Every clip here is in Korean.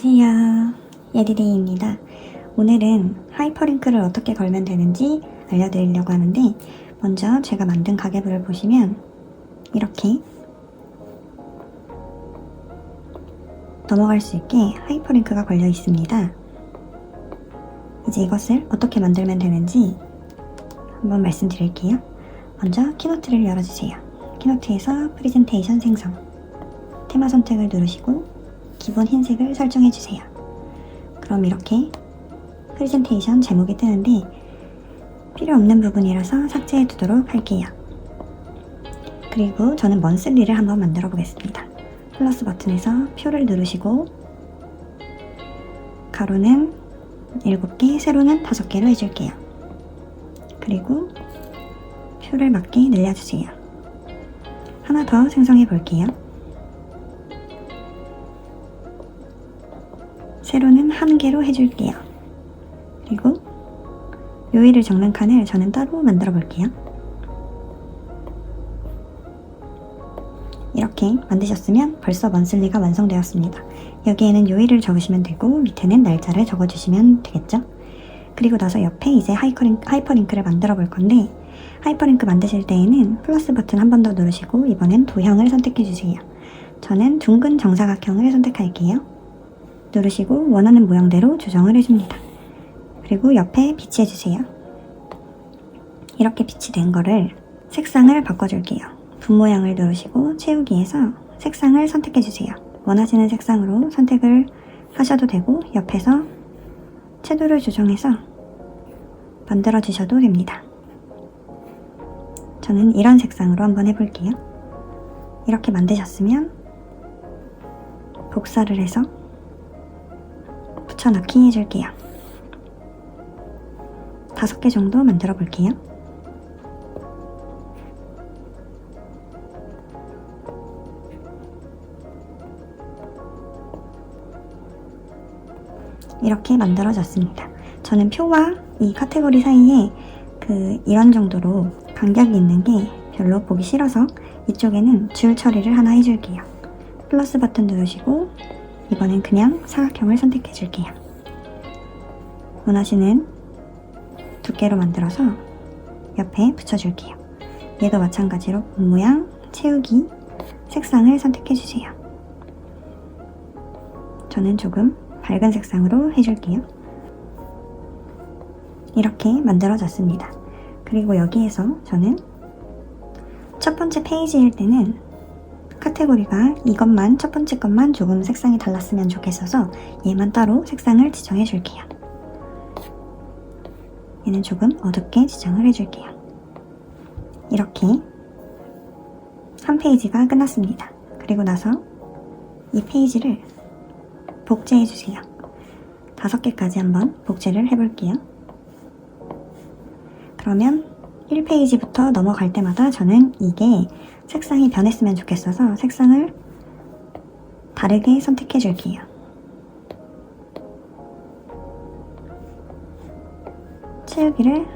안녕하세요. 예디데이입니다. 오늘은 하이퍼링크를 어떻게 걸면 되는지 알려드리려고 하는데, 먼저 제가 만든 가계부를 보시면 이렇게 넘어갈 수 있게 하이퍼링크가 걸려 있습니다. 이제 이것을 어떻게 만들면 되는지 한번 말씀드릴게요. 먼저 키노트를 열어주세요. 키노트에서 프레젠테이션 생성, 테마 선택을 누르시고 기본 흰색을 설정해주세요. 그럼 이렇게 프레젠테이션 제목이 뜨는데 필요 없는 부분이라서 삭제해 두도록 할게요. 그리고 저는 먼슬리를 한번 만들어 보겠습니다. 플러스 버튼에서 표를 누르시고 가로는 7개, 세로는 5개로 해줄게요. 그리고 표를 맞게 늘려주세요. 하나 더 생성해 볼게요. 세로는 1개로 해줄게요. 그리고 요일을 적는 칸을 저는 따로 만들어 볼게요. 이렇게 만드셨으면 벌써 먼슬리가 완성되었습니다. 여기에는 요일을 적으시면 되고 밑에는 날짜를 적어주시면 되겠죠? 그리고 나서 옆에 이제 하이퍼링크를 만들어 볼 건데, 하이퍼링크 만드실 때에는 플러스 버튼 한 번 더 누르시고 이번엔 도형을 선택해 주세요. 저는 둥근 정사각형을 선택할게요. 누르시고 원하는 모양대로 조정을 해줍니다. 그리고 옆에 비치해주세요. 이렇게 비치된 거를 색상을 바꿔줄게요. 분 모양을 누르시고 채우기에서 색상을 선택해주세요. 원하시는 색상으로 선택을 하셔도 되고 옆에서 채도를 조정해서 만들어주셔도 됩니다. 저는 이런 색상으로 한번 해볼게요. 이렇게 만드셨으면 복사를 해서 붙여넣기 해줄게요. 5개 정도 만들어 볼게요. 이렇게 만들어졌습니다. 저는 표와 이 카테고리 사이에 이런 정도로 간격이 있는 게 별로 보기 싫어서 이쪽에는 줄 처리를 하나 해줄게요. 플러스 버튼 누르시고 이번엔 그냥 사각형을 선택해 줄게요. 원하시는 두께로 만들어서 옆에 붙여줄게요. 얘도 마찬가지로 분 모양, 채우기, 색상을 선택해 주세요. 저는 조금 밝은 색상으로 해줄게요. 이렇게 만들어졌습니다. 그리고 여기에서 저는 첫 번째 페이지일 때는 카테고리가 이것만, 첫 번째 것만 조금 색상이 달랐으면 좋겠어서 얘만 따로 색상을 지정해 줄게요. 얘는 조금 어둡게 지정을 해줄게요. 이렇게 한 페이지가 끝났습니다. 그리고 나서 이 페이지를 복제해 주세요. 5개까지 한번 복제를 해볼게요. 그러면 1페이지부터 넘어갈 때마다 저는 이게 색상이 변했으면 좋겠어서 색상을 다르게 선택해 줄게요. 채우기를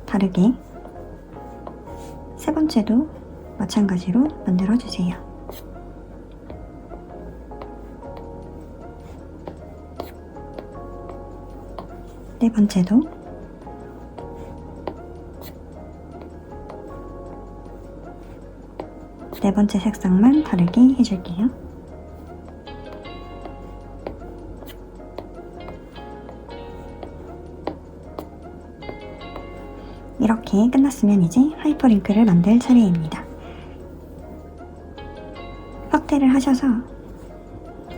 다르게, 세 번째도 마찬가지로 만들어 주세요. 네 번째도 네 번째 색상만 다르게 해줄게요. 이렇게 끝났으면 이제 하이퍼링크를 만들 차례입니다. 확대를 하셔서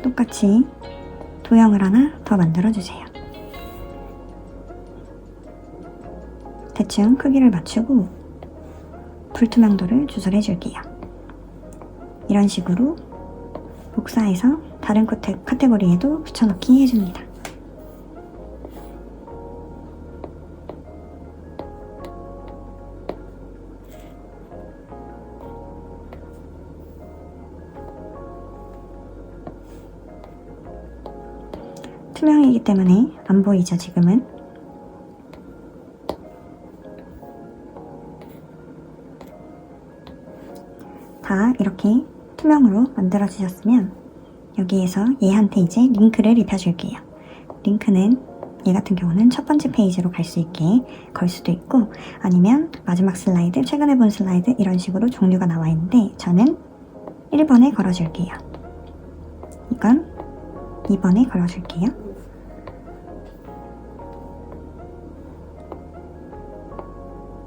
똑같이 도형을 하나 더 만들어주세요. 대충 크기를 맞추고 불투명도를 조절해줄게요. 이런 식으로 복사해서 다른 카테고리에도 붙여넣기 해줍니다. 투명이기 때문에 안 보이죠, 지금은. 다 이렇게 투명으로 만들어 주셨으면 여기에서 얘한테 이제 링크를 입혀줄게요. 링크는 얘 같은 경우는 첫 번째 페이지로 갈 수 있게 걸 수도 있고 아니면 마지막 슬라이드, 최근에 본 슬라이드 이런 식으로 종류가 나와 있는데 저는 1번에 걸어줄게요. 이건 2번에 걸어줄게요.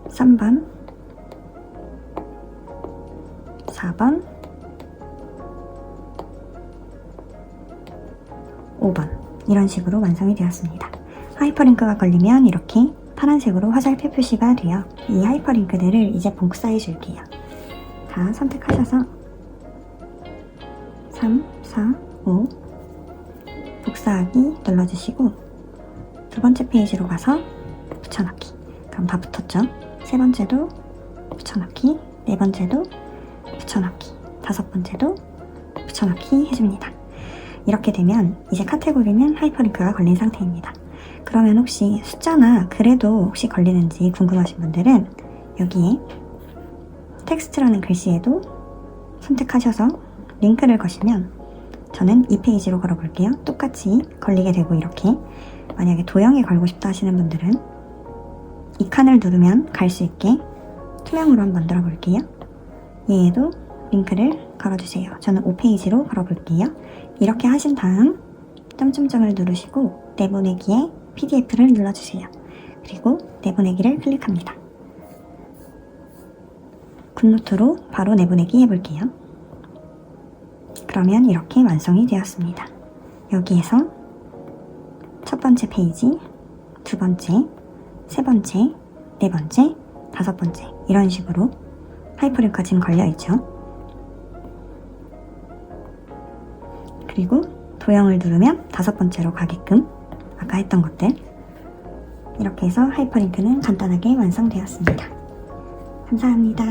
3번, 4번, 5번 이런 식으로 완성이 되었습니다. 하이퍼링크가 걸리면 이렇게 파란색으로 화살표 표시가 돼요. 이 하이퍼링크들을 이제 복사해 줄게요. 다 선택하셔서 3, 4, 5 복사하기 눌러주시고 두 번째 페이지로 가서 붙여넣기. 그럼 다 붙었죠? 세 번째도 붙여넣기, 네 번째도 붙여넣기, 다섯 번째도 붙여넣기 해줍니다. 이렇게 되면 이제 카테고리는 하이퍼링크가 걸린 상태입니다. 그러면 혹시 숫자나 글에도 혹시 걸리는지 궁금하신 분들은 여기에 텍스트라는 글씨에도 선택하셔서 링크를 거시면 저는 이 페이지로 걸어볼게요. 똑같이 걸리게 되고 이렇게 만약에 도형에 걸고 싶다 하시는 분들은 이 칸을 누르면 갈 수 있게 투명으로 한번 만들어 볼게요. 얘에도 링크를 걸어주세요. 저는 5페이지로 걸어볼게요. 이렇게 하신 다음 점점점을 누르시고 내보내기에 PDF를 눌러주세요. 그리고 내보내기를 클릭합니다. 굿노트로 바로 내보내기 해볼게요. 그러면 이렇게 완성이 되었습니다. 여기에서 첫 번째 페이지, 두 번째, 세 번째, 네 번째, 다섯 번째 이런 식으로 하이퍼링크가 지금 걸려있죠. 그리고 도형을 누르면 다섯 번째로 가게끔 아까 했던 것들 이렇게 해서 하이퍼링크는 간단하게 완성되었습니다. 감사합니다.